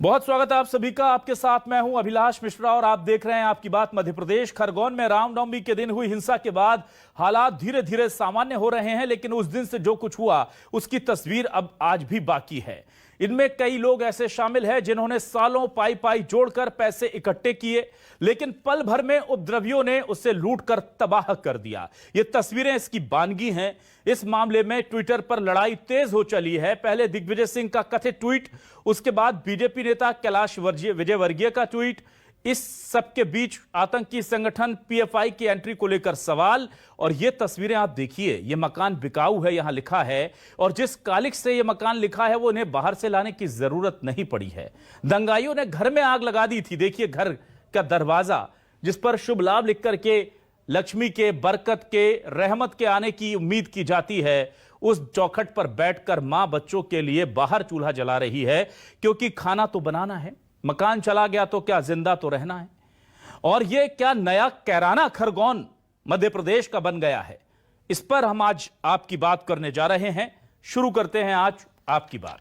बहुत स्वागत है आप सभी का। आपके साथ मैं हूं अभिलाष मिश्रा और आप देख रहे हैं आपकी बात मध्य प्रदेश। खरगोन में रामनवमी के दिन हुई हिंसा के बाद हालात धीरे धीरे सामान्य हो रहे हैं, लेकिन उस दिन से जो कुछ हुआ उसकी तस्वीर अब आज भी बाकी है। इनमें कई लोग ऐसे शामिल हैं जिन्होंने सालों पाई पाई जोड़कर पैसे इकट्ठे किए, लेकिन पल भर में उपद्रवियों ने उसे लूटकर तबाह कर दिया। ये तस्वीरें इसकी बानगी हैं। इस मामले में ट्विटर पर लड़ाई तेज हो चली है। पहले दिग्विजय सिंह का कथित ट्वीट, उसके बाद बीजेपी नेता कैलाश विजयवर्गीय का ट्वीट। इस सबके बीच आतंकी संगठन पीएफआई की एंट्री को लेकर सवाल। और ये तस्वीरें आप देखिए, ये मकान बिकाऊ है यहां लिखा है, और जिस कालिख से ये मकान लिखा है वो इन्हें बाहर से लाने की जरूरत नहीं पड़ी है। दंगाइयों ने घर में आग लगा दी थी। देखिए घर का दरवाजा जिस पर शुभ लाभ लिख करके लक्ष्मी के, बरकत के, रहमत के आने की उम्मीद की जाती है, उस चौखट पर बैठकर मां बच्चों के लिए बाहर चूल्हा जला रही है, क्योंकि खाना तो बनाना है। मकान चला गया तो क्या, जिंदा तो रहना है। और यह क्या नया कैराना खरगोन मध्य प्रदेश का बन गया है, इस पर हम आज आपकी बात करने जा रहे हैं। शुरू करते हैं आज आपकी बात।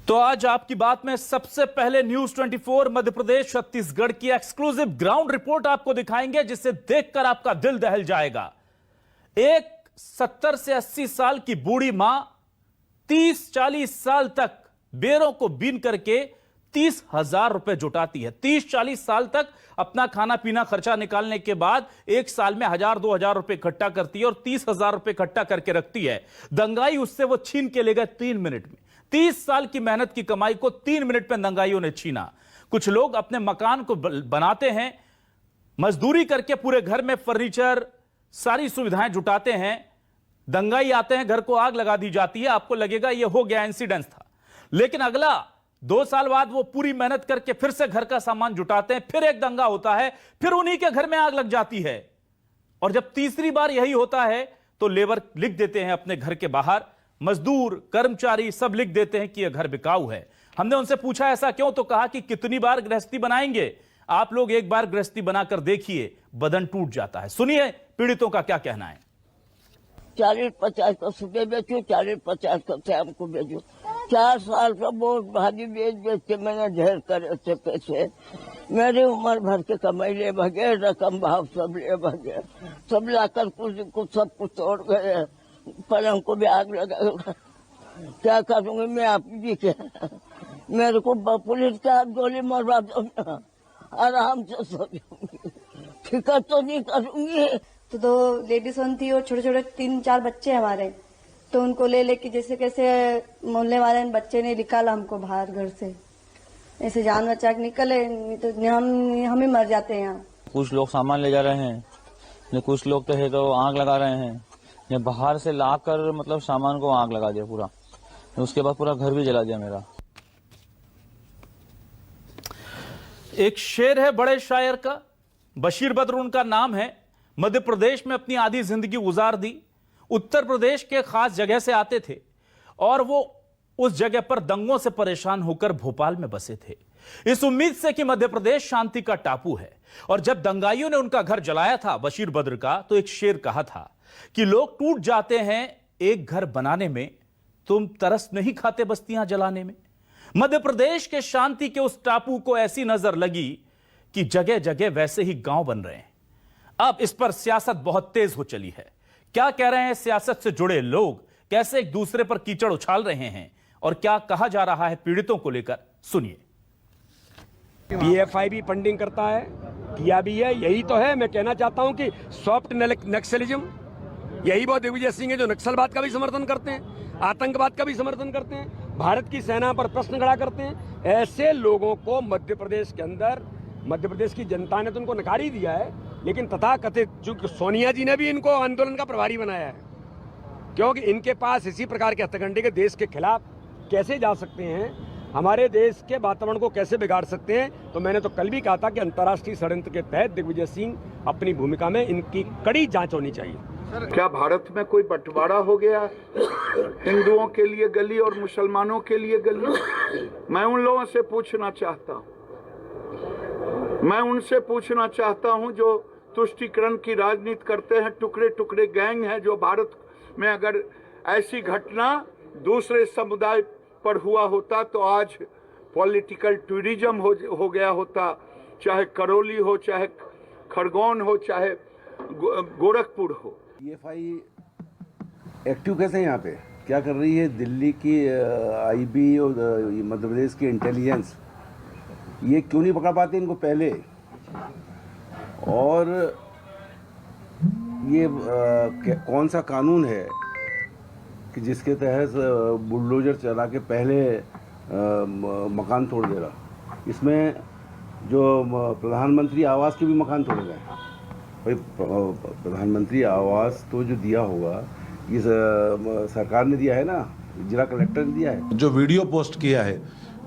तो आज आपकी बात में सबसे पहले न्यूज 24 मध्य प्रदेश छत्तीसगढ़ की एक्सक्लूसिव ग्राउंड रिपोर्ट आपको दिखाएंगे, जिसे देखकर आपका दिल दहल जाएगा। एक 70 से 80 साल की बूढ़ी मां 30-40 साल तक बेरों को बीन करके 30,000 रुपए जुटाती है। 30-40 साल तक अपना खाना पीना खर्चा निकालने के बाद एक साल में 1,000-2,000 रुपए इकट्ठा करती है और 30,000 रुपए इकट्ठा करके रखती है। दंगाई उससे वो छीन के ले गए 3 मिनट में। 30 साल की मेहनत की कमाई को 3 मिनट में दंगाइयों ने छीना। कुछ लोग अपने मकान को बनाते हैं, मजदूरी करके पूरे घर में फर्नीचर, सारी सुविधाएं जुटाते हैं। दंगाई आते हैं, घर को आग लगा दी जाती है। आपको लगेगा यह हो गया, इंसिडेंस था, लेकिन अगला 2 साल बाद वो पूरी मेहनत करके फिर से घर का सामान जुटाते हैं, फिर एक दंगा होता है, फिर उन्हीं के घर में आग लग जाती है। और जब तीसरी बार यही होता है तो लेबर लिख देते हैं अपने घर के बाहर, मजदूर, कर्मचारी सब लिख देते हैं कि यह घर बिकाऊ है। हमने उनसे पूछा ऐसा क्यों, तो कहा कि कितनी बार गृहस्थी बनाएंगे। आप लोग एक बार गृहस्थी बनाकर देखिए, बदन टूट जाता है। सुनिए पीड़ितों का क्या कहना है। 40-50 का सुबह बेचू, 40-50 का शाम को बेचू। 4 साल का बहुत भाजी बेच के मैंने ढेर करे थे पैसे। मेरी उम्र भर के कमाई ले भगे, रकम भाव सब ले भगे, सब लाकर कुछ सब कुछ तोड़ गए। पलंग को भी आग लगा। क्या करूंगी मैं आप जी के? मेरे को पुलिस के हाथ गोली मरवा दो, आराम से सो जाऊंगी, फिक्र तो नहीं करूंगी। तो 2 लेडीज थी और छोटे छोटे 3-4 बच्चे हमारे, तो उनको ले लेके जैसे कैसे मोहल्ले वाले बच्चे ने निकाला हमको बाहर घर से, ऐसे जान बचा के निकले, तो हम ही मर जाते हैं यहाँ। कुछ लोग सामान ले जा रहे हैं, कुछ लोग तो है तो आग लगा रहे हैं। ये बाहर से लाकर मतलब सामान को आग लगा दिया पूरा, उसके बाद पूरा घर भी जला दिया मेरा। एक शेर है बड़े शायर का, बशीर बद्र उनका नाम है। मध्य प्रदेश में अपनी आधी जिंदगी गुजार दी। उत्तर प्रदेश के खास जगह से आते थे और वो उस जगह पर दंगों से परेशान होकर भोपाल में बसे थे, इस उम्मीद से कि मध्य प्रदेश शांति का टापू है। और जब दंगाइयों ने उनका घर जलाया था बशीर बद्र का, तो एक शेर कहा था कि लोग टूट जाते हैं एक घर बनाने में, तुम तरस नहीं खाते बस्तियां जलाने में। मध्य प्रदेश के शांति के उस टापू को ऐसी नजर लगी कि जगह जगह वैसे ही गांव बन रहे हैं। अब इस पर सियासत बहुत तेज हो चली है। क्या कह रहे हैं सियासत से जुड़े लोग, कैसे एक दूसरे पर कीचड़ उछाल रहे हैं, और क्या कहा जा रहा है पीड़ितों को लेकर, सुनिए। पीएफआई भी फंडिंग करता है, किया भी है, यही तो है। मैं कहना चाहता हूं कि सॉफ्ट नक्सलिज्म, यही वो दिग्विजय सिंह है जो नक्सलवाद का भी समर्थन करते हैं, आतंकवाद का भी समर्थन करते हैं, भारत की सेना पर प्रश्न खड़ा करते हैं। ऐसे लोगों को मध्य प्रदेश के अंदर, मध्य प्रदेश की जनता ने तो उनको नकार ही दिया है, लेकिन तथाकथित चूंकि सोनिया जी ने भी इनको आंदोलन का प्रभारी बनाया है, क्योंकि इनके पास इसी प्रकार के हत्याकांड के देश के खिलाफ कैसे जा सकते हैं, हमारे देश के वातावरण को कैसे बिगाड़ सकते हैं। तो मैंने तो कल भी कहा था कि अंतर्राष्ट्रीय षड्यंत्र के तहत दिग्विजय सिंह अपनी भूमिका में इनकी कड़ी जांच होनी चाहिए। क्या भारत में कोई बंटवारा हो गया? हिंदुओं के लिए गली और मुसलमानों के लिए गली? मैं उन लोगों से पूछना चाहता हूँ, मैं उनसे पूछना चाहता हूँ जो तुष्टीकरण की राजनीति करते हैं, टुकड़े टुकड़े गैंग हैं, जो भारत में अगर ऐसी घटना दूसरे समुदाय पर हुआ होता तो आज पॉलिटिकल टूरिज्म हो गया होता, चाहे करौली हो, चाहे खरगोन हो, चाहे गोरखपुर हो। पीएफआई एक्टिव कैसे है यहाँ पे? क्या कर रही है? दिल्ली की आईबी और मध्य प्रदेश की इंटेलिजेंस ये क्यों नहीं पकड़ पाते इनको पहले? और ये कौन सा कानून है कि जिसके तहत बुलडोजर चला के पहले मकान तोड़ दे रहा? इसमें जो प्रधानमंत्री आवास के भी मकान तोड़े गए। भाई प्रधानमंत्री आवास तो जो दिया होगा इस सरकार ने दिया है ना, जिला कलेक्टर ने दिया है। जो वीडियो पोस्ट किया है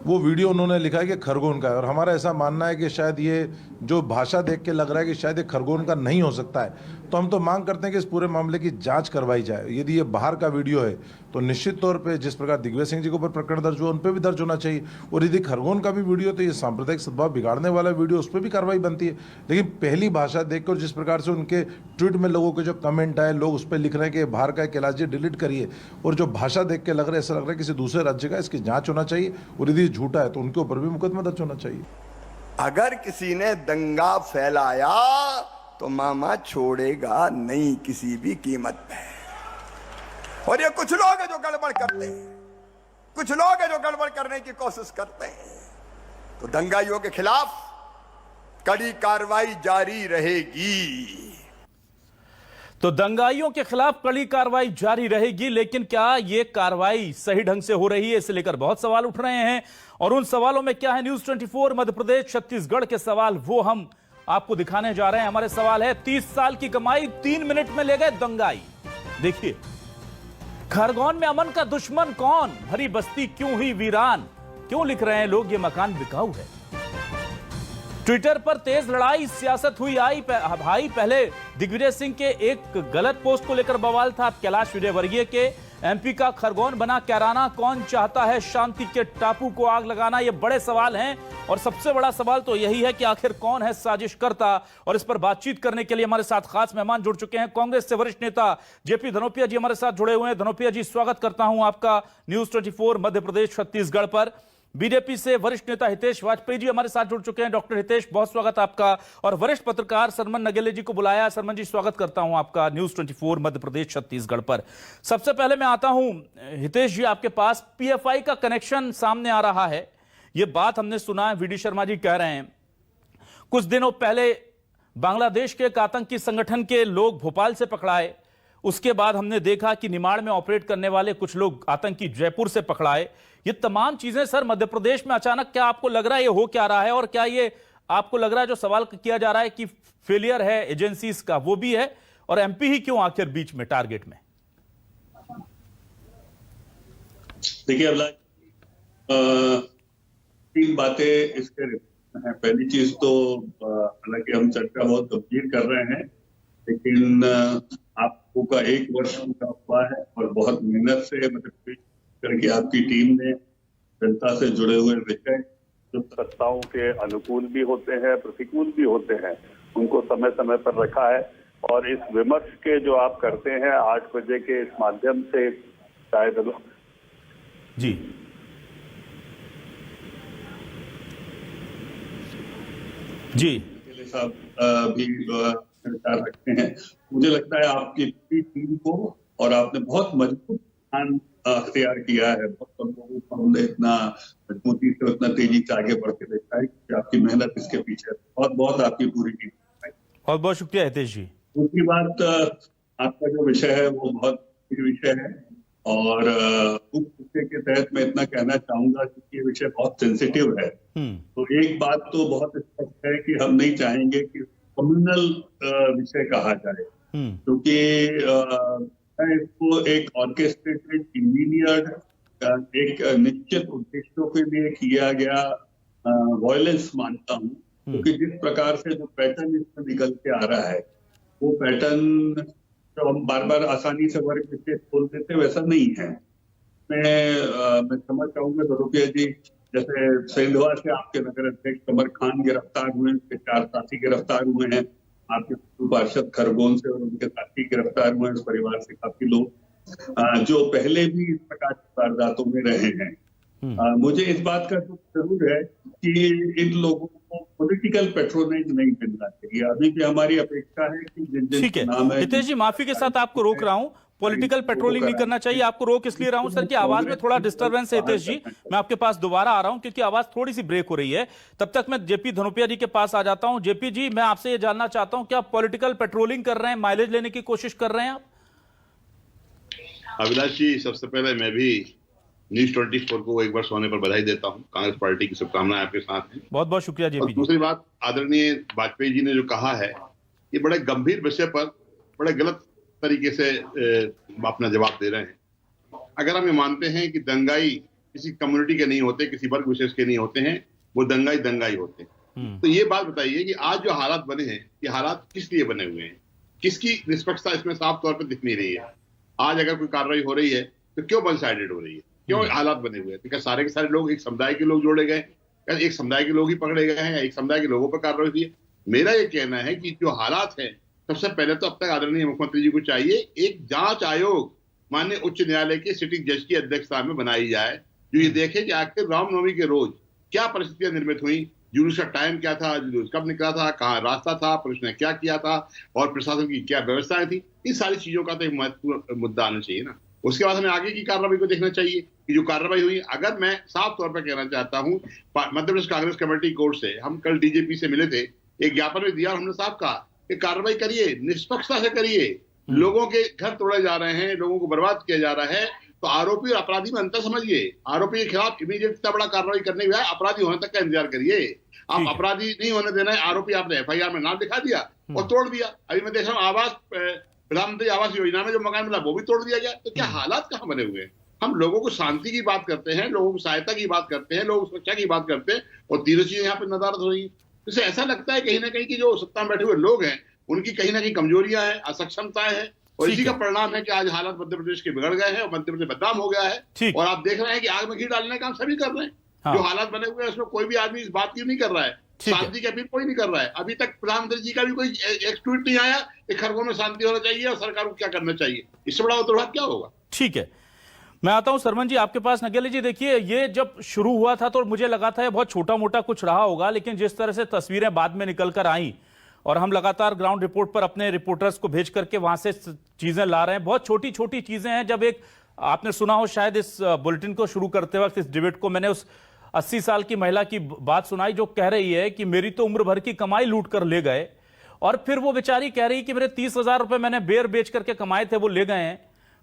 वो वीडियो उन्होंने लिखा है कि खरगोन का है, और हमारा ऐसा मानना है कि शायद ये जो भाषा देख के लग रहा है कि शायद ये खरगोन का नहीं हो सकता है। तो हम तो मांग करते हैं कि इस पूरे मामले की जांच करवाई जाए। यदि ये बाहर का वीडियो है तो निश्चित तौर पे जिस प्रकार दिग्विजय सिंह जी के ऊपर प्रकरण दर्ज हुआ उन पर भी दर्ज होना चाहिए, और यदि खरगोन का भी वीडियो तो ये सांप्रदायिक सद्भाव बिगाड़ने वाला वीडियो, उस पर भी कार्रवाई बनती है। लेकिन पहली भाषा देख कर जिस प्रकार से उनके ट्वीट में लोगों के जो कमेंट आए, लोग उस पर लिख रहे हैं कि बाहर का कैलाश जी डिलीट करिए, और जो भाषा देख के लग रहा है ऐसा लग रहा है किसी दूसरे राज्य का, इसकी जाँच होना चाहिए, और यदि झूठा है तो उनके ऊपर भी मुकदमा दर्ज होना चाहिए। अगर किसी ने दंगा फैलाया तो मामा छोड़ेगा नहीं किसी भी कीमत पे। और ये कुछ लोग हैं जो गड़बड़ करते हैं, कुछ लोग हैं जो गड़बड़ करने की कोशिश करते हैं, तो दंगाइयों के खिलाफ कड़ी कार्रवाई जारी रहेगी। तो दंगाइयों के खिलाफ कड़ी कार्रवाई जारी रहेगी, लेकिन क्या ये कार्रवाई सही ढंग से हो रही है, इसे लेकर बहुत सवाल उठ रहे हैं। और उन सवालों में क्या है, न्यूज 24 मध्य प्रदेश छत्तीसगढ़ के सवाल वो हम आपको दिखाने जा रहे हैं। हमारे सवाल है, 30 साल की कमाई 3 मिनट में ले गए दंगाई। देखिए, खरगोन में अमन का दुश्मन कौन, भरी बस्ती क्यों हुई वीरान, क्यों लिख रहे हैं लोग ये मकान बिकाऊ है। ट्विटर पर तेज लड़ाई, सियासत हुई आई भाई। पहले दिग्विजय सिंह के एक गलत पोस्ट को लेकर बवाल था, कैलाश विजयवर्गीय के एमपी का खरगोन बना कैराना, कौन चाहता है शांति के टापू को आग लगाना, ये बड़े सवाल हैं। और सबसे बड़ा सवाल तो यही है कि आखिर कौन है साजिशकर्ता। और इस पर बातचीत करने के लिए हमारे साथ खास मेहमान जुड़ चुके हैं। कांग्रेस से वरिष्ठ नेता जेपी धनोपिया जी हमारे साथ जुड़े हुए हैं। धनोपिया जी, स्वागत करता हूं आपका न्यूज 24 मध्य प्रदेश छत्तीसगढ़ पर। बीजेपी से वरिष्ठ नेता हितेश वाजपेयी जी हमारे साथ जुड़ चुके हैं। डॉक्टर हितेश, बहुत स्वागत आपका। और वरिष्ठ पत्रकार सरमन नगेले जी को बुलाया। सरमन जी, स्वागत करता हूं आपका न्यूज 24 मध्य प्रदेश छत्तीसगढ़ पर। सबसे पहले मैं आता हूं हितेश जी आपके पास। पीएफआई का कनेक्शन सामने आ रहा है, यह बात हमने सुना है, वीडी शर्मा जी कह रहे हैं। कुछ दिनों पहले बांग्लादेश के एक आतंकी संगठन के लोग भोपाल से पकड़ाए, उसके बाद हमने देखा कि निमाड़ में ऑपरेट करने वाले कुछ लोग आतंकी जयपुर से पकड़ाए। ये तमाम चीजें सर मध्य प्रदेश में अचानक, क्या आपको लग रहा है ये हो क्या रहा है? और क्या ये आपको लग रहा है जो सवाल किया जा रहा है कि फेलियर है एजेंसीज का, वो भी है? और एमपी ही क्यों आखिर बीच में टारगेट में? देखिए अभिलाष, 3 बातें इसके हैं। पहली चीज तो हालांकि हम चर्चा बहुत गंभीर कर रहे हैं, लेकिन आपको का 1 वर्ष पूरा हुआ है और बहुत मेहनत से मतलब करके आपकी टीम ने जनता से जुड़े हुए विषय जो सत्ताओं के अनुकूल भी होते हैं, प्रतिकूल भी होते हैं, उनको समय समय पर रखा है। और इस विमर्श के जो आप करते हैं 8 बजे के इस माध्यम से शायद जी जी साहब भी सरकार रखते हैं। मुझे लगता है आपकी टीम को, और आपने बहुत मजबूत स्थान अख्तियार किया है। बहुत कम लोगों को हमने इतना मजबूती से, उतना तेजी से आगे बढ़ के देखा है कि आपकी मेहनत इसके पीछे है। बहुत बहुत आपकी पूरी टीम। बहुत बहुत शुक्रिया हितेश जी। दूसरी बात, आपका जो विषय है वो बहुत विषय है, और उस विषय के तहत मैं इतना कहना चाहूंगा कि ये विषय बहुत सेंसिटिव है। तो एक बात तो बहुत स्पष्ट है कि हम नहीं चाहेंगे कि कम्युनल विषय कहा जाए, क्योंकि इसको एक ऑर्केस्ट्रेटेड, इंजीनियर्ड, एक निश्चित उद्देश्यों के लिए किया गया वायलेंस मानता हूँ। क्योंकि जिस प्रकार से जो पैटर्न इसमें निकल के आ रहा है, वो पैटर्न जो हम बार बार आसानी से वर्ग विशेष बोल देते वैसा नहीं है। मैं समझ चाहूंगा रुपया जी, जैसे सेंधवा से आपके नगर अध्यक्ष कमर खान गिरफ्तार हुए, उनके 4 साथी गिरफ्तार हुए हैं। आपके पार्षद खरगोन से और उनके साथी गिरफ्तार हुए हैं, परिवार से काफी लोग जो पहले भी इस प्रकार की वारदातों में रहे हैं। मुझे इस बात का दुख जरूर है कि इन लोगों को पॉलिटिकल पेट्रोनेज नहीं मिलना चाहिए। अभी भी हमारी अपेक्षा है कि जिन नाम है। हितेश जी, माफी के साथ आपको रोक रहा हूं, पॉलिटिकल पेट्रोलिंग नहीं करना चाहिए। आपको रोक इसलिए रहा हूं सर कि आवाज में थोड़ा डिस्टरबेंस है। हितेश जी, मैं आपके पास दोबारा आ रहा हूं क्योंकि आवाज थोड़ी सी ब्रेक हो रही है। तब तक मैं जेपी धनोपिया जी के पास आ जाता हूं। जेपी जी, मैं आपसे ये जानना चाहता हूं कि आप पॉलिटिकल पेट्रोलिंग कर रहे हैं, माइलेज लेने की कोशिश कर रहे हैं आप? अभिलाष जी, सबसे पहले मैं भी न्यूज 24 को एक बार सोने पर बधाई देता हूं। कांग्रेस पार्टी की शुभकामनाएं आपके साथ हैं। बहुत बहुत शुक्रिया जेपी जी। दूसरी बात, आदरणीय वाजपेयी जी ने जो कहा है, ये बड़े गंभीर विषय पर बड़े गलत तरीके से अपना जवाब दे रहे हैं। अगर हम ये मानते हैं कि दंगाई किसी कम्युनिटी के नहीं होते, किसी वर्ग विशेष के नहीं होते हैं, वो दंगाई दंगाई होते हैं, तो ये बात बताइए कि आज जो हालात बने हैं, ये हालात किस लिए बने हुए हैं? किसकी निष्पक्षता इसमें साफ तौर पर दिख नहीं रही है। आज अगर कोई कार्रवाई हो रही है तो क्यों वन साइडेड हो रही है, क्यों हालात बने हुए हैं? तो क्या सारे के सारे लोग एक समुदाय के लोग जोड़े गए, क्या एक समुदाय के लोग ही पकड़े गए हैं, या एक समुदाय के लोगों पर कार्रवाई हुई है? मेरा ये कहना है कि जो हालात है, सबसे पहले तो अब तक आदरणीय मुख्यमंत्री जी को चाहिए एक जांच आयोग माननीय उच्च न्यायालय के सिटिंग जज की अध्यक्षता में बनाई जाए, जो ये देखे कि आखिर रामनवमी के रोज क्या परिस्थितियां निर्मित हुई, जुलूस का टाइम क्या था, जुलूस कब निकला था, कहाँ रास्ता था, पुलिस ने क्या किया था और प्रशासन की क्या व्यवस्थाएं थी। इन सारी चीजों का तो एक महत्वपूर्ण मुद्दा आना चाहिए ना। उसके बाद हमें आगे की कार्रवाई को देखना चाहिए कि जो कार्रवाई हुई, अगर मैं साफ तौर पर कहना चाहता हूं, मध्य प्रदेश कांग्रेस कमेटी कोर्ट से हम कल डीजीपी से मिले थे, एक ज्ञापन में दिया और हमने साफ कहा कि कार्रवाई करिए, निष्पक्षता से करिए। लोगों के घर तोड़े जा रहे हैं, लोगों को बर्बाद किया जा रहा है, तो आरोपी और अपराधी में अंतर समझिए। आरोपी के खिलाफ इमीडिएट इतना बड़ा कार्रवाई करने के बजाय अपराधी होने तक का इंतजार करिए। आप अपराधी नहीं होने देना है, आरोपी आपने एफआईआर में नाम दिखा दिया और तोड़ दिया। अभी मैं देख रहा हूँ आवास, प्रधानमंत्री आवास योजना में जो मकान मिला वो भी तोड़ दिया गया। तो क्या हालात कहाँ बने हुए हैं? हम लोगों को शांति की बात करते हैं, लोगों को सहायता की बात करते हैं, लोगों को सुरक्षा की बात करते हैं, और तीनों चीजें यहाँ पे नदारद हो रही है। इससे ऐसा लगता है कहीं ना कहीं कि जो सत्ता में बैठे हुए लोग हैं उनकी कहीं ना कहीं कमजोरियां हैं, असक्षमताएं हैं, और इसी का परिणाम है कि आज हालात मध्य प्रदेश के बिगड़ गए हैं और मध्य प्रदेश बदनाम हो गया है। और आप देख रहे हैं कि आग में घी डालने का काम सभी कर रहे हैं। जो हालात बने हुए हैं उसमें कोई भी आदमी इस बात की नहीं कर रहा है, शांति की अपील कोई नहीं कर रहा है। अभी तक प्रधानमंत्री जी का भी कोई एक ट्वीट नहीं आया कि खरगोन में शांति होना चाहिए और सरकार को क्या करना चाहिए। इससे बड़ा उतरवाद क्या होगा? ठीक है, मैं आता हूं सरमन जी आपके पास। नगेली जी, देखिए, ये जब शुरू हुआ था तो मुझे लगा था ये बहुत छोटा मोटा कुछ रहा होगा, लेकिन जिस तरह से तस्वीरें बाद में निकल कर आई और हम लगातार ग्राउंड रिपोर्ट पर अपने रिपोर्टर्स को भेज करके वहां से चीजें ला रहे हैं, बहुत छोटी छोटी चीजें हैं। जब एक आपने सुना हो शायद इस बुलेटिन को शुरू करते वक्त, इस डिबेट को, मैंने उस 80 साल की महिला की बात सुनाई जो कह रही है कि मेरी तो उम्र भर की कमाई लूट कर ले गए, और फिर वो बेचारी कह रही कि मेरे 30,000 रुपए मैंने बेर बेच करके कमाए थे वो ले गए हैं।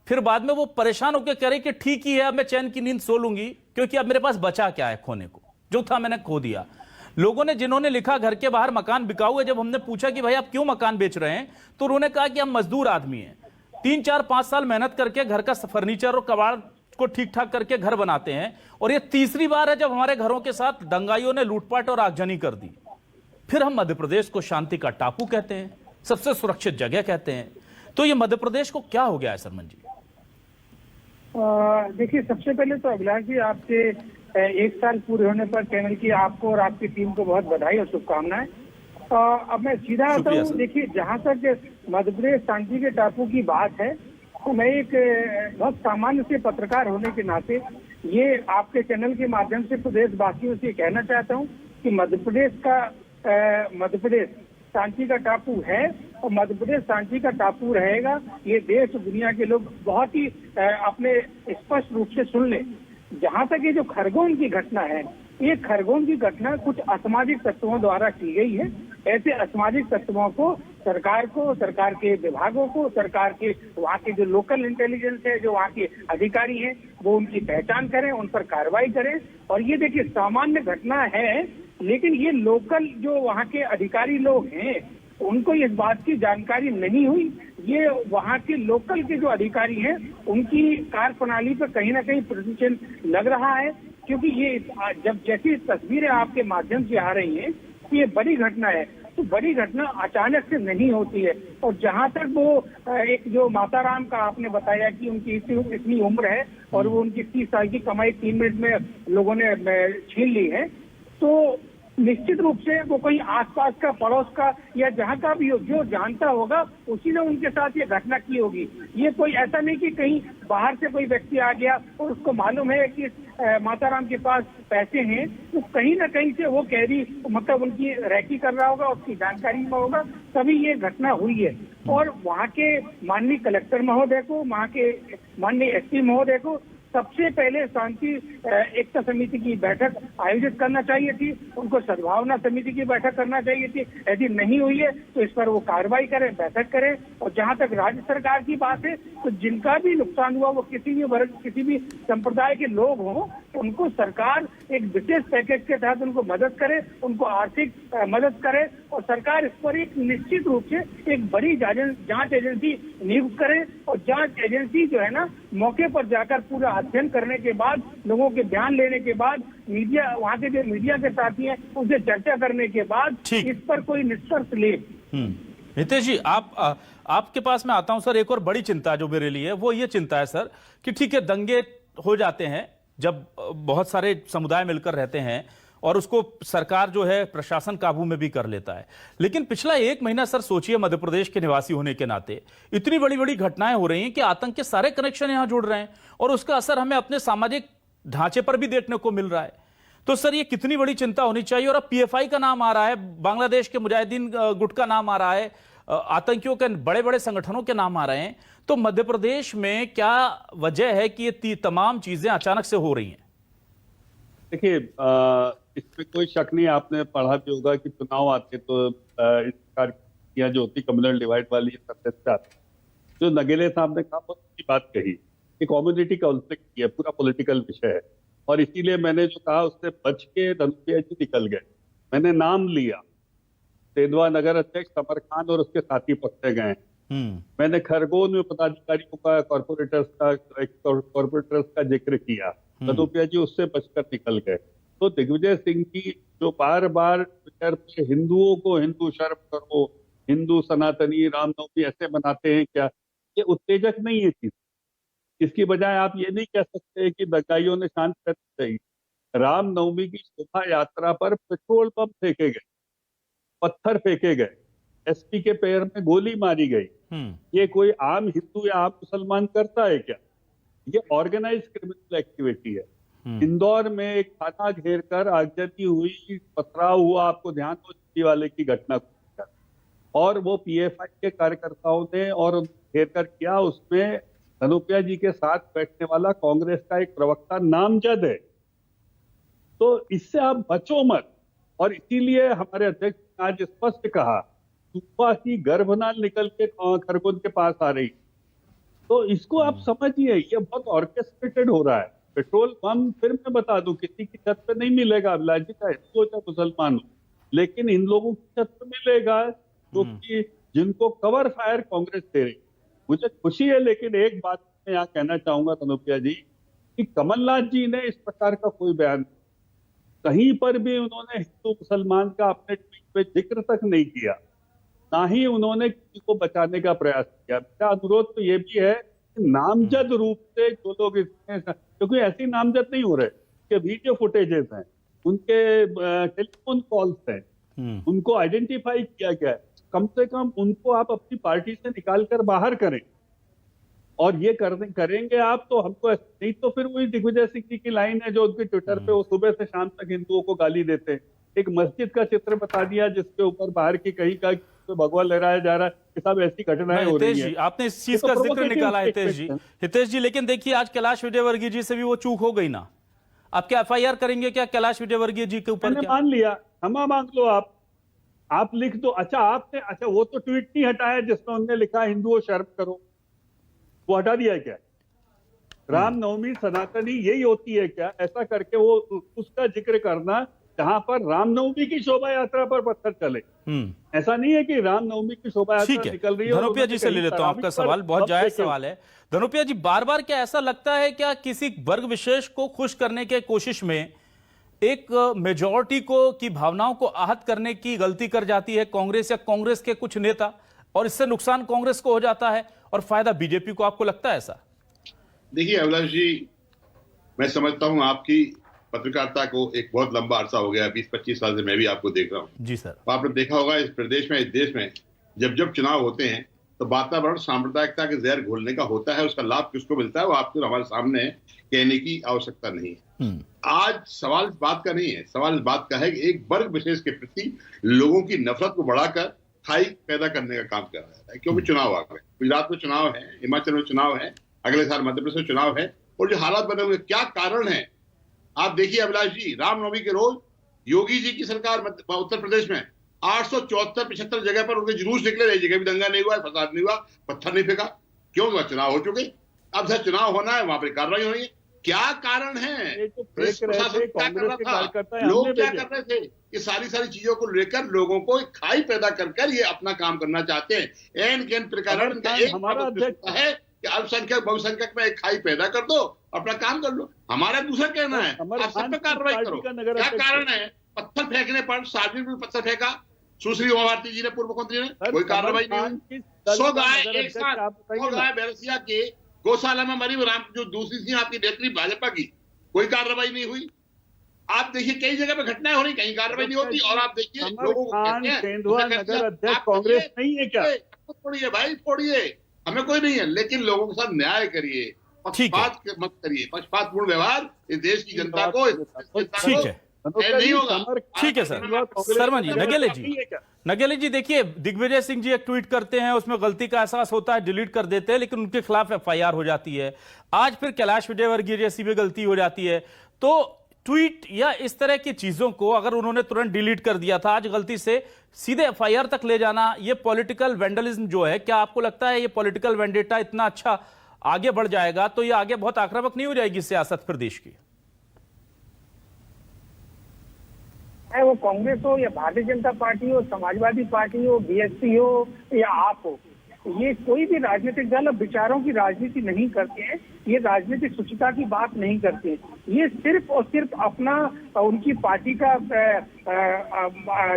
फिर बाद में वो परेशान होकर कह रही कि ठीक ही है, अब मैं चैन की नींद सो लूंगी क्योंकि अब मेरे पास बचा क्या है खोने को, जो था मैंने खो दिया। लोगों ने, जिन्होंने लिखा घर के बाहर मकान बिकाऊ है, जब हमने पूछा कि भाई आप क्यों मकान बेच रहे हैं, तो उन्होंने कहा कि हम मजदूर आदमी हैं, 3, 4, 5 साल मेहनत करके घर का फर्नीचर और कबाड़ को ठीक ठाक करके घर बनाते हैं, और ये तीसरी बार है जब हमारे घरों के साथ दंगाइयों ने लूटपाट और आगजनी कर दी। फिर हम मध्य प्रदेश को शांति का टापू कहते हैं, सबसे सुरक्षित जगह कहते हैं। तो ये मध्य प्रदेश को क्या हो गया है सरमन जी? देखिए, सबसे पहले तो अभिलाष जी, आपके 1 साल पूरे होने पर चैनल की आपको और आपकी टीम को बहुत बधाई और शुभकामनाएं। अब मैं सीधा आता हूँ। देखिए, जहाँ तक मध्य प्रदेश शांति के टापू की बात है, तो मैं एक बहुत सामान्य से पत्रकार होने के नाते ये आपके चैनल के माध्यम से प्रदेशवासियों से कहना चाहता हूँ कि मध्य प्रदेश शांति का टापू है और मध्य प्रदेश शांति का टापू रहेगा। ये देश और दुनिया के लोग बहुत ही अपने स्पष्ट रूप से सुन लें। जहाँ तक ये जो खरगोन की घटना है, ये खरगोन की घटना कुछ असामाजिक तत्वों द्वारा की गई है। ऐसे असामाजिक तत्वों को, सरकार को, सरकार के विभागों को, सरकार के वहाँ के जो लोकल इंटेलिजेंस है, जो वहाँ के अधिकारी हैं, वो उनकी पहचान करें, उन पर कार्रवाई करें। और ये देखिए, सामान्य घटना है, लेकिन ये लोकल जो वहाँ के अधिकारी लोग हैं उनको इस बात की जानकारी नहीं हुई। ये वहाँ के लोकल के जो अधिकारी हैं उनकी कार्यप्रणाली पर कहीं ना कहीं प्रश्न चिन्ह लग रहा है, क्योंकि ये जब जैसी तस्वीरें आपके माध्यम से आ रही हैं, ये बड़ी घटना है। तो बड़ी घटना अचानक से नहीं होती है। और जहां तक वो एक जो माताराम का आपने बताया कि उनकी इतनी उम्र है और वो उनकी 30 साल की कमाई 3 मिनट में लोगों ने छीन ली है, तो निश्चित रूप से वो कहीं आसपास का, पड़ोस का या जहां का भी हो, जो जानता होगा उसी ने उनके साथ ये घटना की होगी। ये कोई ऐसा नहीं कि कहीं बाहर से कोई व्यक्ति आ गया और उसको मालूम है कि माताराम के पास पैसे हैं, तो कहीं ना कहीं से वो कैदी मतलब उनकी रैकी कर रहा होगा, उसकी जानकारी में होगा, तभी ये घटना हुई है। और वहाँ के माननीय कलेक्टर महोदय को, वहाँ के माननीय एसपी महोदय को सबसे पहले शांति एकता समिति की बैठक आयोजित करना चाहिए थी, उनको सद्भावना समिति की बैठक करना चाहिए थी। यदि नहीं हुई है तो इस पर वो कार्रवाई करें, बैठक करें। और जहां तक राज्य सरकार की बात है, तो जिनका भी नुकसान हुआ वो किसी भी वर्ग, किसी भी संप्रदाय के लोग हों, उनको सरकार एक विशेष पैकेज के तहत उनको मदद करे, उनको आर्थिक मदद करे। और सरकार इस पर एक निश्चित रूप से एक बड़ी जांच एजेंसी नियुक्त करे। और जांच एजेंसी जो है ना, मौके पर जाकर पूरा अध्ययन करने के बाद, लोगों के बयान लेने के बाद, मीडिया, वहाँ के जो मीडिया के साथी हैं उनसे चर्चा करने के बाद इस पर कोई निष्कर्ष ले। हितेश जी, आपके पास मैं आता हूं सर। एक और बड़ी चिंता जो मेरे लिए वो ये चिंता है सर कि ठीक है, दंगे हो जाते हैं जब बहुत सारे समुदाय मिलकर रहते हैं और उसको सरकार जो है प्रशासन काबू में भी कर लेता है, लेकिन पिछला 1 महीना सर सोचिए, मध्य प्रदेश के निवासी होने के नाते इतनी बड़ी बड़ी घटनाएं हो रही हैं कि आतंक के सारे कनेक्शन यहां जुड़ रहे हैं और उसका असर हमें अपने सामाजिक ढांचे पर भी देखने को मिल रहा है। तो सर ये कितनी बड़ी चिंता होनी चाहिए। और अब पीएफआई का नाम आ रहा है, बांग्लादेश के मुजाहिदीन गुट का नाम आ रहा है, आतंकियों के बड़े बड़े संगठनों के नाम आ रहे हैं। तो मध्य प्रदेश में क्या वजह है कि ये तमाम चीजें अचानक से हो रही हैं? देखिए, इसमें कोई शक नहीं, आपने पढ़ा भी होगा कि चुनाव आते तो इस प्रकार की जो होती कम्युनल डिवाइड वाली समस्या, जो नगेले साहब ने कहा बहुत अच्छी बात कही कि कम्युनिटी कॉन्फ्लिक्ट की है, पूरा पॉलिटिकल विषय है। और इसीलिए मैंने जो कहा उससे बच के धनुप्रिया जी निकल गए। मैंने नाम लिया, तेंदुआ नगर अध्यक्ष समर खान और उसके साथी पकड़े गए। मैंने खरगोन में पदाधिकारियों का, कॉर्पोरेटर्स का जिक्र किया, धनुप्रिया जी उससे बचकर निकल गए। तो दिग्विजय सिंह की जो बार बार ट्विटर पे हिंदुओं को हिंदू शर्म करो, हिंदू सनातनी रामनवमी ऐसे मनाते हैं क्या, ये उत्तेजक नहीं है चीज। इसकी बजाय आप ये नहीं कह सकते कि दंगाइयों ने शांत करनी चाहिए। रामनवमी की शोभा यात्रा पर पेट्रोल बम फेंके गए, पत्थर फेंके गए, एसपी के पैर में गोली मारी गई। ये कोई आम हिंदू या आम मुसलमान करता है क्या? ये ऑर्गेनाइज क्रिमिनल एक्टिविटी है। इंदौर में एक थाना घेर कर आगजनी हुई, पथराव हुआ, आपको ध्यान हो दिल्ली वाले की घटना को, और वो पीएफआई के कार्यकर्ताओं ने और घेर कर किया। उसमें धनुप्रिया जी के साथ बैठने वाला कांग्रेस का एक प्रवक्ता नामजद है। तो इससे आप बचो मत। और इसीलिए हमारे अध्यक्ष ने आज स्पष्ट कहा, तूफा की गर्भनाल निकल के खरगोन के पास आ रही। तो इसको आप समझिए, ये बहुत ऑर्केस्ट्रेटेड हो रहा है। पेट्रोल बम, फिर मैं बता दूं, किसी की छत पे नहीं मिलेगा, अभिलाष जी, का हिंदू हो चाहे मुसलमान हो, लेकिन इन लोगों की छत पे मिलेगा जो कि जिनको कवर फायर कांग्रेस दे रही। मुझे खुशी है, लेकिन एक बात मैं यहाँ कहना चाहूंगा धनुप्रिया जी, कि कमलनाथ जी ने इस प्रकार का कोई बयान, कहीं पर भी उन्होंने हिंदू मुसलमान का अपने ट्वीट पे जिक्र तक नहीं किया, ना ही उन्होंने किसी को बचाने का प्रयास किया। मेरा अनुरोध तो ये भी है कि नामजद रूप से जो लोग इसमें, क्योंकि ऐसे नामजद नहीं हो रहे, कि वीडियो फुटेजेस हैं, उनके टेलीफोन कॉल्स हैं, उनको आइडेंटिफाई किया गया है, कम से कम उनको आप अपनी पार्टी से निकाल कर बाहर करें। और ये करेंगे आप तो हमको, नहीं तो फिर वही दिग्विजय सिंह जी की लाइन है जो उनके ट्विटर पे वो सुबह से शाम तक हिंदुओं को गाली देते हैं। एक मस्जिद का चित्र बता दिया जिसके ऊपर बाहर की कहीं का भगवा लहराया जा रहा है कि सब ऐसी घटनाएं हो रही हैं। आपने इस चीज का जिक्र निकाला हितेश जी, लेकिन देखिए आज कैलाश विजयवर्गीय जी से भी वो चूक हो गई ना। आप क्या एफआईआर करेंगे क्या कैलाश विजयवर्गीय जी के ऊपर? मैंने मान लिया, क्षमा मांग लो, आप लिख दो। अच्छा वो तो ट्वीट नहीं हटाया जिसमें उन्होंने लिखा हिंदुओं शर्म करो, वो हटा दिया क्या? रामनवमी सनातनी यही होती है क्या? ऐसा करके वो उसका जिक्र करना जहां पर रामनवमी की शोभा यात्रा पर पत्थर चले। ऐसा नहीं है कि रामनवमी की शोभा यात्रा निकल रही है। धनुप्रिया जी से ले लेता हूं आपका सवाल, बहुत जायज सवाल है। धनुप्रिया जी, बार बार क्या ऐसा लगता है क्या किसी वर्ग विशेष को खुश करने के कोशिश में एक मेजॉरिटी को की भावनाओं को आहत करने की गलती कर जाती है कांग्रेस या कांग्रेस के कुछ नेता, और इससे नुकसान कांग्रेस को हो जाता है और फायदा बीजेपी को। आपको लगता है ऐसा? देखिए अभिलाष जी, मैं समझता हूं आपकी पत्रकारिता को एक बहुत लंबा अरसा हो गया, 20-25 साल से मैं भी आपको देख रहा हूं। जी सर। आपने देखा होगा इस प्रदेश में, इस देश में जब जब चुनाव होते हैं तो वातावरण सांप्रदायिकता के जहर घोलने का होता है। उसका लाभ किसको मिलता है वो आपको हमारे सामने है, कहने की आवश्यकता नहीं है। आज सवाल इस बात का नहीं है, सवाल इस बात का है कि एक वर्ग विशेष के प्रति लोगों की नफरत को बढ़ाकर खाई पैदा करने का काम कर रहा है। क्योंकि चुनाव आ गए, गुजरात में चुनाव है, हिमाचल में चुनाव है, अगले साल मध्य प्रदेश में चुनाव है, और जो हालात बने हुए क्या कारण है आप देखिए अभिलाष जी। रामनवमी के रोज योगी जी की सरकार उत्तर प्रदेश में 874-75 जगह पर उनके जुलूस निकले, एक जगह भी दंगा नहीं हुआ, फसाद नहीं हुआ, पत्थर नहीं फेंका। क्यों? वहां चुनाव हो चुके, अब जब चुनाव होना है वहां पर कार्रवाई होनी है। क्या कारण है? प्रशासन क्या कर रहा था, लोग क्या कर रहे थे? ये सारी चीजों को लेकर लोगों को खाई पैदा कर ये अपना काम करना चाहते हैं। एन के प्रकार है कि अल्पसंख्यक बहुसंख्यक में एक खाई पैदा कर दो, अपना काम कर लो। हमारा दूसरा कहना है आप सब पे कार्रवाई करो। क्या कारण है? पत्थर फेंकने पर सार्वजनिक में पत्थर फेंका सुश्री उमा भारती जी ने, पूर्व मुख्यमंत्री ने, कोई कार्रवाई नहीं हुई। 100 गाय एक साथ, 100 गाय बैरसिया के गौशाला में मरी, राम जो दूसरी थी आपकी नेत्री भाजपा की, कोई कार्रवाई नहीं हुई। आप देखिए कई जगह पे घटनाएं हो रही, कहीं कार्रवाई नहीं होती। और आप देखिए लोगों को कहते हैं कांग्रेस नहीं है क्या? फोड़िए भाई, फोड़िए, हमें कोई नहीं है, लेकिन लोगों के साथ न्याय करिए, पक्षपात मत करिए। पक्षपातपूर्ण व्यवहार इस देश की जनता को ठीक है, नहीं होगा। ठीक है सर। शर्मा जी, नगेले जी देखिए, दिग्विजय सिंह जी एक ट्वीट करते हैं, उसमें गलती का एहसास होता है, डिलीट कर देते हैं, लेकिन उनके खिलाफ एफआईआर हो जाती है। आज फिर कैलाश विजयवर्गीय जैसी भी गलती हो जाती है। तो ट्वीट या इस तरह की चीजों को अगर उन्होंने तुरंत डिलीट कर दिया था, आज गलती से सीधे एफआईआर तक ले जाना, ये पॉलिटिकल वेंडलिज्म जो है, क्या आपको लगता है ये पॉलिटिकल वेंडेटा इतना अच्छा आगे बढ़ जाएगा तो ये आगे बहुत आक्रामक नहीं हो जाएगी सियासत फिर देश की? चाहे वो कांग्रेस हो या भारतीय जनता पार्टी हो, समाजवादी पार्टी हो, बीएसपी हो या आप हो, ये कोई भी राजनीतिक दल विचारों की राजनीति नहीं करते हैं, ये राजनीतिक शुचिता की बात नहीं करते हैं। ये सिर्फ और सिर्फ अपना उनकी पार्टी का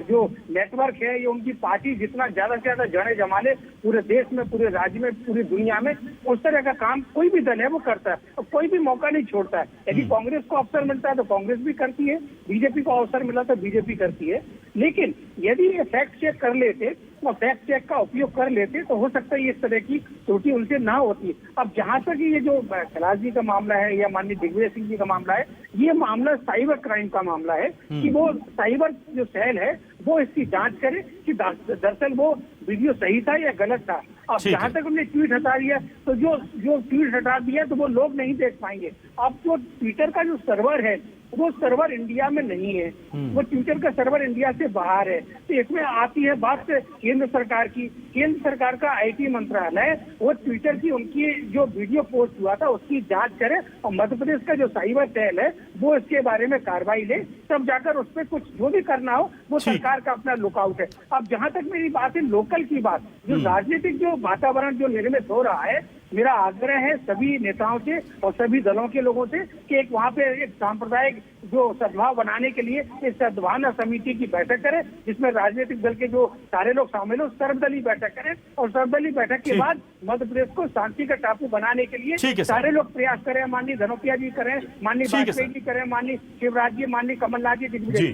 जो नेटवर्क है, ये उनकी पार्टी जितना ज्यादा से ज्यादा जड़े जमा ले पूरे देश में, पूरे राज्य में, पूरी दुनिया में, उस तरह का काम कोई भी दल है वो करता है और कोई भी मौका नहीं छोड़ता है। यदि कांग्रेस को अवसर मिलता है तो कांग्रेस भी करती है, बीजेपी को अवसर मिला तो बीजेपी करती है। लेकिन यदि ये फैक्ट चेक कर लेते और फैक्ट चेक का उपयोग कर लेते तो हो सकता है इस तरह की त्रुटि उनसे ना होती। अब जहां तक ये जो कैलाश जी का मामला है या माननीय दिग्विजय सिंह जी का मामला है, ये मामला साइबर क्राइम का मामला है कि वो साइबर जो सेल है वो इसकी जांच करे कि दरअसल वो वीडियो सही था या गलत था। अब जहां तक उन्होंने ट्वीट हटा दिया तो जो ट्वीट हटा दिया तो वो लोग नहीं देख पाएंगे। अब जो ट्विटर का जो सर्वर है वो सर्वर इंडिया में नहीं है, वो ट्विटर का सर्वर इंडिया से बाहर है। तो इसमें आती है बात केंद्र सरकार की। केंद्र सरकार का आईटी मंत्रालय वो ट्विटर की उनकी जो वीडियो पोस्ट हुआ था उसकी जांच करे और मध्य प्रदेश का जो साइबर सेल है वो इसके बारे में कार्रवाई ले, तब जाकर उस पर कुछ जो भी करना हो वो सरकार का अपना लुकआउट है। अब जहां तक मेरी बात है लोकल की बात, जो राजनीतिक जो वातावरण जो निर्मित हो रहा है, मेरा आग्रह है सभी नेताओं से और सभी दलों के लोगों से कि एक वहाँ पे एक सांप्रदायिक जो सद्भाव बनाने के लिए एक सद्भावना समिति की बैठक करें, जिसमें राजनीतिक दल के जो सारे लोग शामिल हो, सर्वदलीय बैठक करें और सर्वदलीय बैठक के बाद मध्य प्रदेश को शांति का टापू बनाने के लिए सारे लोग प्रयास करें। माननीय धनोपिया जी करें, माननीय वाजपेयी जी करें, माननीय शिवराज जी, माननीय कमलनाथ जी, दिग्विजय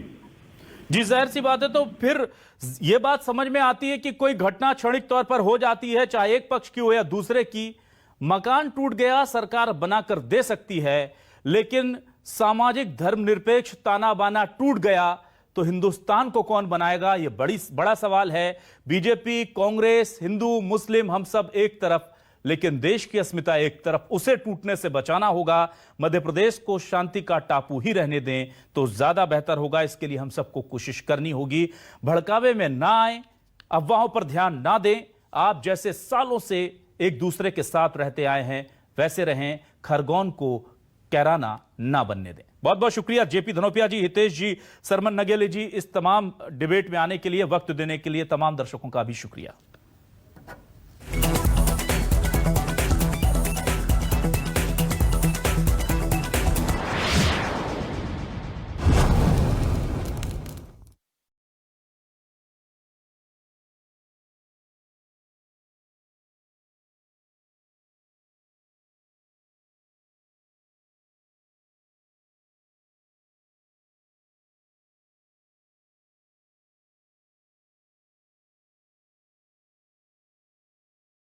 जी। जाहिर सी बात है, तो फिर ये बात समझ में आती है कि कोई घटना क्षणिक तौर पर हो जाती है, चाहे एक पक्ष की हो या दूसरे की। मकान टूट गया, सरकार बनाकर दे सकती है, लेकिन सामाजिक धर्मनिरपेक्ष ताना बाना टूट गया तो हिंदुस्तान को कौन बनाएगा? यह बड़ा सवाल है। बीजेपी, कांग्रेस, हिंदू, मुस्लिम, हम सब एक तरफ, लेकिन देश की अस्मिता एक तरफ। उसे टूटने से बचाना होगा। मध्य प्रदेश को शांति का टापू ही रहने दें तो ज्यादा बेहतर होगा। इसके लिए हम सबको कोशिश करनी होगी। भड़कावे में ना आए, अफवाहों पर ध्यान ना दें। आप जैसे सालों से एक दूसरे के साथ रहते आए हैं वैसे रहें। खरगोन को कैराना ना बनने दें। बहुत बहुत शुक्रिया जेपी धनोपिया जी, हितेश जी, सरमन नगेले जी, इस तमाम डिबेट में आने के लिए, वक्त देने के लिए। तमाम दर्शकों का भी शुक्रिया।